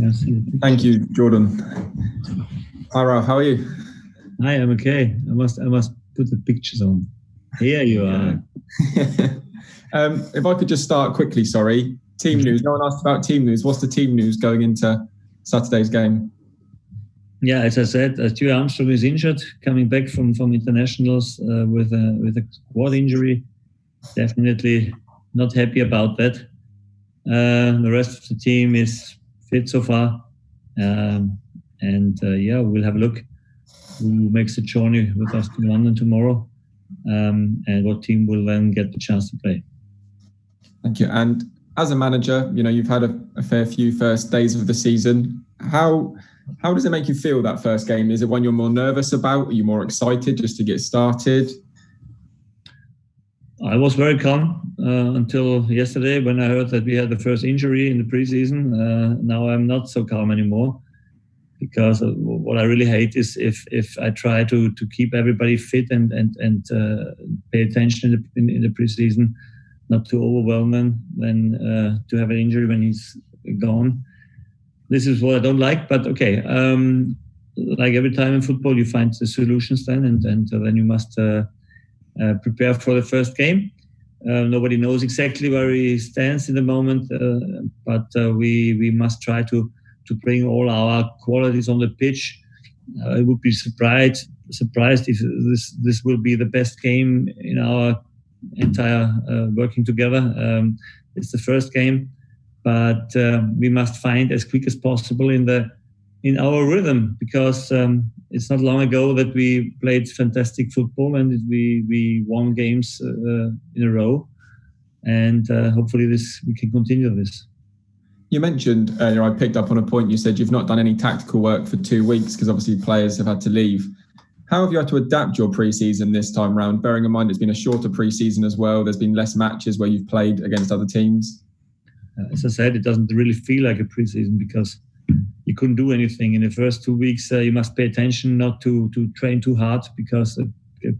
Yes. Thank you, Jordan. Hi, Ralph. How are you? Hi, I'm okay. I must put the pictures on. Here you are. If I could just start quickly, sorry. Team news. No one asked about team news. What's the team news going into Saturday's game? Yeah, as I said, Stuart Armstrong is injured, coming back from internationals with a quad injury. Definitely not happy about that. The rest of the team is fit so far. We'll have a look who makes the journey with us to London tomorrow, and what team will then get the chance to play. Thank you. And as a manager, you've had a fair few first days of the season. How does it make you feel, that first game? Is it one you're more nervous about? Are you more excited just to get started? I was very calm until yesterday when I heard that we had the first injury in the preseason. Now I'm not so calm anymore, because what I really hate is if I try to keep everybody fit and pay attention in the preseason, not to overwhelm them, then to have an injury when he's gone. This is what I don't like, but okay. Like every time in football, you find the solutions then, and then you must prepare for the first game. Nobody knows exactly where he stands in the moment, but we must try to bring all our qualities on the pitch. I would be surprised if this will be the best game in our entire working together. It's the first game, but we must find as quick as possible in our rhythm, because it's not long ago that we played fantastic football and we won games in a row, and hopefully we can continue this. You mentioned earlier, I picked up on a point, you said you've not done any tactical work for 2 weeks because obviously players have had to leave. How have you had to adapt your pre-season this time round, bearing in mind it's been a shorter pre-season as well? There's been less matches where you've played against other teams. As I said, it doesn't really feel like a pre-season because you couldn't do anything. In the first 2 weeks, you must pay attention not to train too hard, because the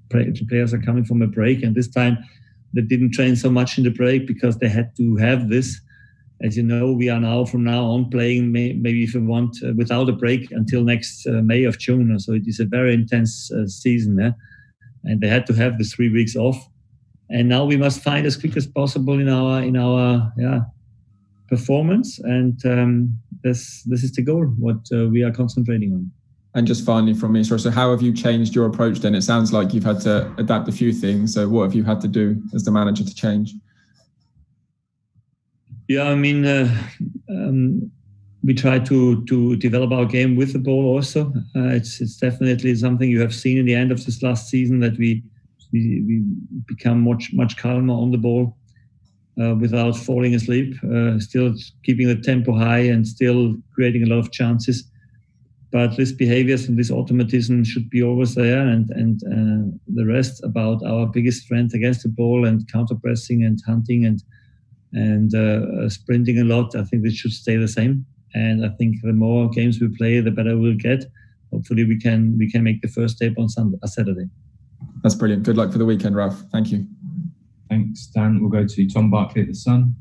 players are coming from a break. And this time they didn't train so much in the break because they had to have this. As you know, we are from now on playing maybe, if you want, without a break until next May or June. So it is a very intense season. And they had to have the 3 weeks off. And now we must find as quick as possible in our performance. And this is the goal, what we are concentrating on. And just finally from me, so how have you changed your approach then? It sounds like you've had to adapt a few things. So what have you had to do as the manager to change? Yeah, I mean, we try to develop our game with the ball also. It's definitely something you have seen in the end of this last season, that we become much calmer on the ball without falling asleep, still keeping the tempo high and still creating a lot of chances. But this behaviors and this automatism should be always there, and the rest about our biggest strength against the ball and counter-pressing and hunting and sprinting a lot, I think this should stay the same. And I think the more games we play, the better we'll get. Hopefully we can make the first step on Saturday. That's brilliant. Good luck for the weekend, Ralph. Thank you. Thanks, Dan. We'll go to Tom Barkley at The Sun.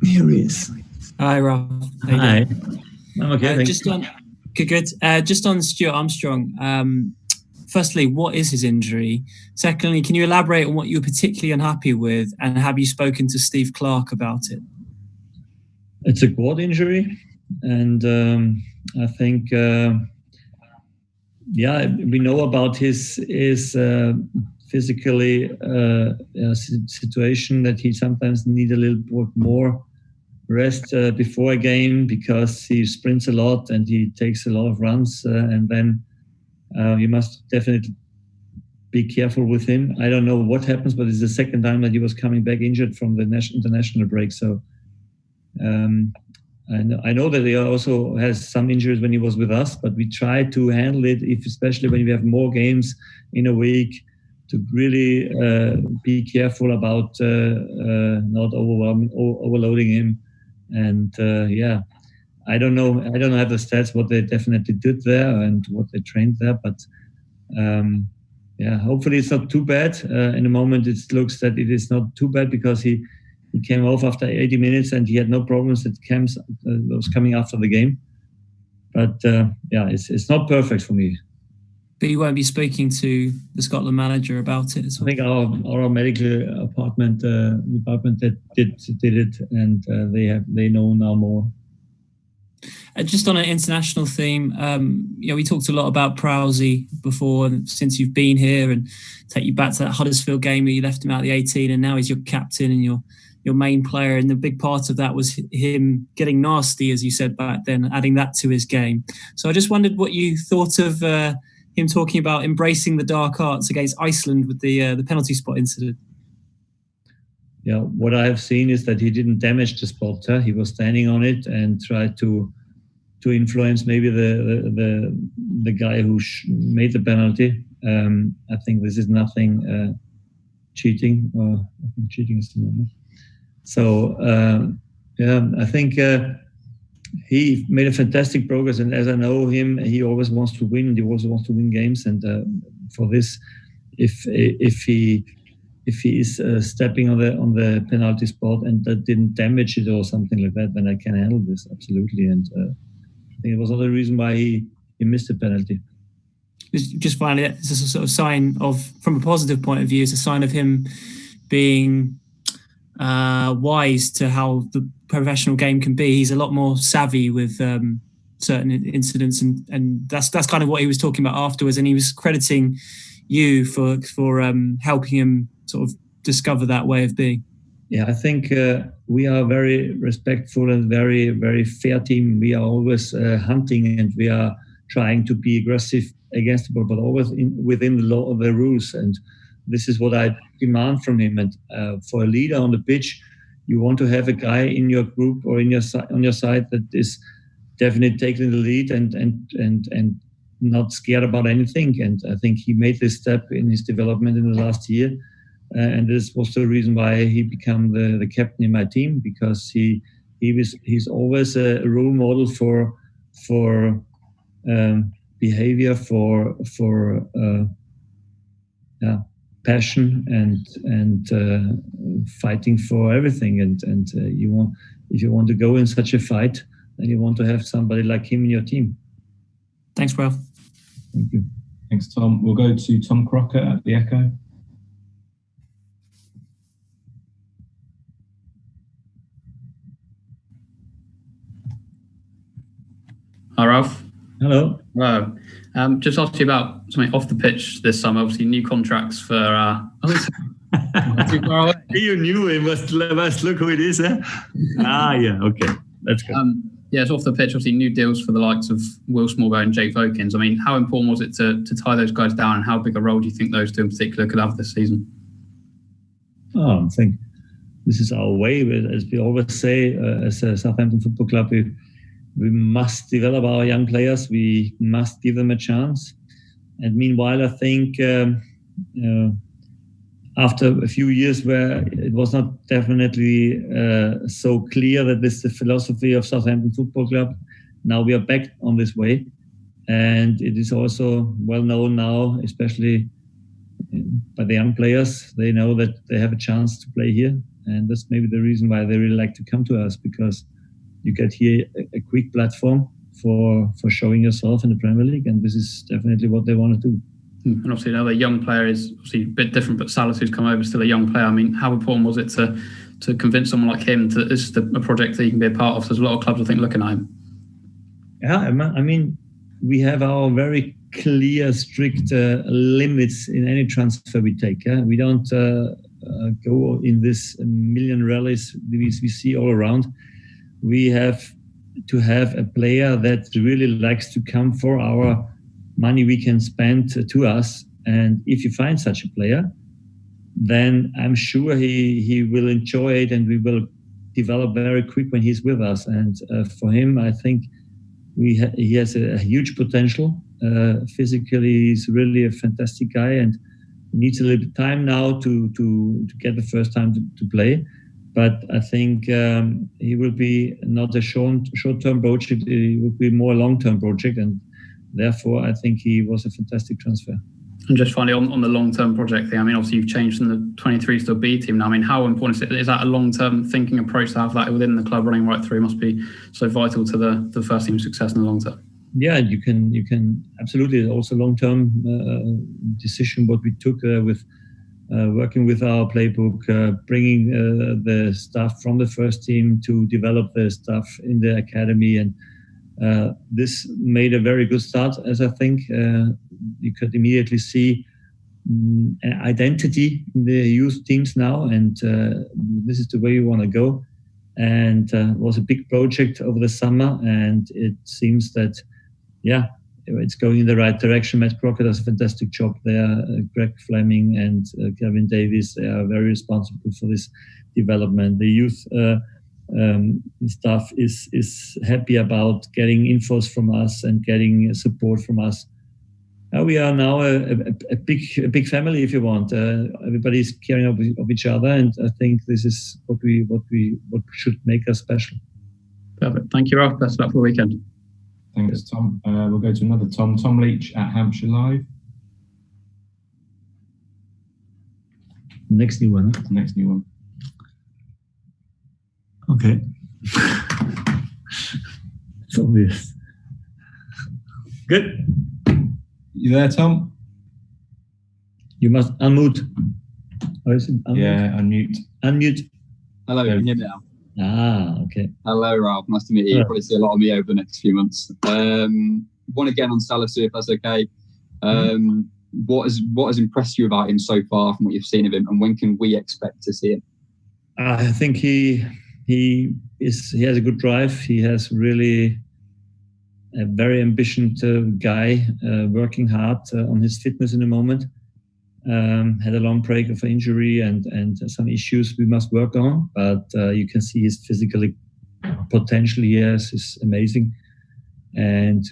Here he is. Hi, Ralph. Hi. I'm okay. Just on Stuart Armstrong. Firstly, what is his injury? Secondly, can you elaborate on what you're particularly unhappy with, and have you spoken to Steve Clarke about it? It's a quad injury, and I think, we know about his physically situation, that he sometimes needs a little bit more rest before a game, because he sprints a lot and he takes a lot of runs, and then you must definitely be careful with him. I don't know what happens, but it's the second time that he was coming back injured from the international break. So I know that he also has some injuries when he was with us, but we try to handle it, especially when we have more games in a week, to really be careful about not overloading him. And I don't know. I don't have the stats what they definitely did there and what they trained there, but hopefully it's not too bad. In the moment, it looks that it is not too bad because he came off after 80 minutes and he had no problems that was coming after the game. But it's not perfect for me. But you won't be speaking to the Scotland manager about it as well? I think our medical department that did it, and they know now more. Just on an international theme, we talked a lot about Prowsey before, and since you've been here, and take you back to that Huddersfield game where you left him out of the 18, and now he's your captain and your main player. And the big part of that was him getting nasty, as you said back then, adding that to his game. So I just wondered what you thought of him talking about embracing the dark arts against Iceland with the penalty spot incident. Yeah, what I have seen is that he didn't damage the spot. He was standing on it and tried to influence maybe the guy who made the penalty. I think this is nothing cheating. I think cheating is the moment. So I think he made a fantastic progress. And as I know him, he always wants to win. He also wants to win games. And for this, if he is stepping on the penalty spot and that didn't damage it or something like that, then I can handle this absolutely. And I think it was another reason why he missed the penalty. Just finally, it's a sort of sign of, from a positive point of view, it's a sign of him being wise to how the professional game can be. He's a lot more savvy with certain incidents, and that's kind of what he was talking about afterwards. And he was crediting you for helping him sort of discover that way of being. Yeah, I think we are very respectful and very, very fair team. We are always hunting and we are trying to be aggressive against the ball, but always within the law of the rules. And this is what I demand from him. And for a leader on the pitch, you want to have a guy in your group or on your side that is definitely taking the lead and not scared about anything. And I think he made this step in his development in the last year. And this was the reason why he became the captain in my team, because he's always a role model for behavior, for passion and fighting for everything. And if you want to go in such a fight, then you want to have somebody like him in your team. Thanks, Ralph. Thank you. Thanks, Tom. We'll go to Tom Crocker at the Echo. Hi, Ralph. Hello. Hello. Just asked you about something off the pitch this summer. Obviously, new contracts for. Too far away. You knew it. Must look who it is, eh? Yeah. Okay. That's good. It's off the pitch. Obviously, new deals for the likes of Will Smallboat and Jake Vokins. I mean, how important was it to tie those guys down, and how big a role do you think those two in particular could have this season? I think this is our way. As we always say, as a Southampton Football Club, we must develop our young players. We must give them a chance. And meanwhile, I think after a few years where it was not definitely so clear that this is the philosophy of Southampton Football Club, now we are back on this way. And it is also well known now, especially by the young players. They know that they have a chance to play here. And that's maybe the reason why they really like to come to us, because you get here a quick platform for showing yourself in the Premier League, and this is definitely what they want to do. And obviously another young player is obviously a bit different, but Salas, who's come over, still a young player. I mean, how important was it to convince someone like him that this is a project that he can be a part of? There's a lot of clubs, I think, looking at him. Yeah, I mean, we have our very clear, strict limits in any transfer we take. We don't go in this million rallies we see all around. We have to have a player that really likes to come for our money we can spend to us. And if you find such a player, then I'm sure he will enjoy it, and we will develop very quick when he's with us. And for him, I think he has a huge potential. Physically, he's really a fantastic guy, and he needs a little bit of time now to get the first time to play. But I think he will be not a short-term project. It will be more a long-term project, and therefore I think he was a fantastic transfer. And just finally on the long-term project thing, I mean, obviously you've changed from the 23s to a B team now. I mean, how important is that a long-term thinking approach to have that within the club running right through? Must be so vital to the first team's success in the long term. Yeah, you can absolutely. Also long-term decision what we took with working with our playbook, bringing the staff from the first team to develop the staff in the academy, and this made a very good start. As I think you could immediately see identity in the youth teams now, and this is the way you want to go. And it was a big project over the summer, and it seems that, it's going in the right direction. Matt Crockett does a fantastic job there. Greg Fleming and Kevin Davis, they are very responsible for this development. The youth staff is happy about getting infos from us and getting support from us. We are now a big family, if you want. Everybody's caring of each other, and I think this is what should make us special. Perfect. Thank you, Ralph. Best of luck for the weekend. Thanks, Tom. We'll go to another Tom Leach at Hampshire Live. Next new one. Next new one. Okay. It's obvious. Good. You there, Tom? You must unmute. Or is it unmute? Yeah, unmute. Unmute. Hello, can you hear me now? Okay. Hello, Ralph. Nice to meet you. You'll probably see a lot of me over the next few months. One again on Salisu, if that's okay. What has impressed you about him so far from what you've seen of him, and when can we expect to see him? I think he has a good drive. He has really a very ambitious guy, working hard on his fitness in the moment. Had a long break of injury and some issues we must work on, but you can see his physical potential he has is amazing, and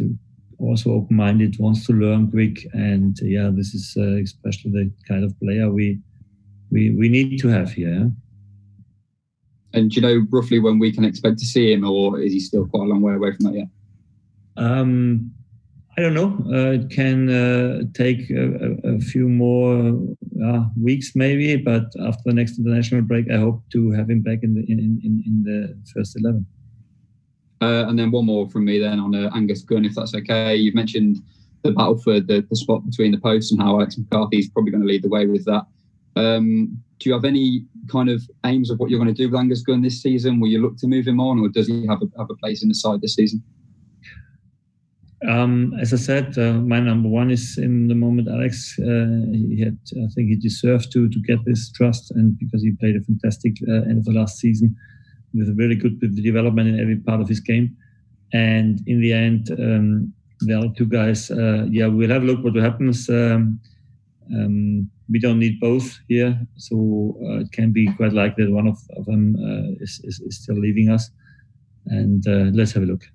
also open-minded, wants to learn quick, and this is especially the kind of player we need to have here. Yeah? And do you know roughly when we can expect to see him, or is he still quite a long way away from that yet? I don't know. It can take a few more weeks, maybe. But after the next international break, I hope to have him back in the first 11. And then one more from me then on Angus Gunn, if that's okay. You've mentioned the battle for the spot between the posts and how Alex McCarthy is probably going to lead the way with that. Do you have any kind of aims of what you're going to do with Angus Gunn this season? Will you look to move him on, or does he have a place in the side this season? As I said, my number one is in the moment Alex. I think he deserved to get this trust, and because he played a fantastic end of the last season with a really good development in every part of his game. And in the end, the other two guys, we'll have a look what happens. We don't need both here, so it can be quite likely that one of them is still leaving us. And let's have a look.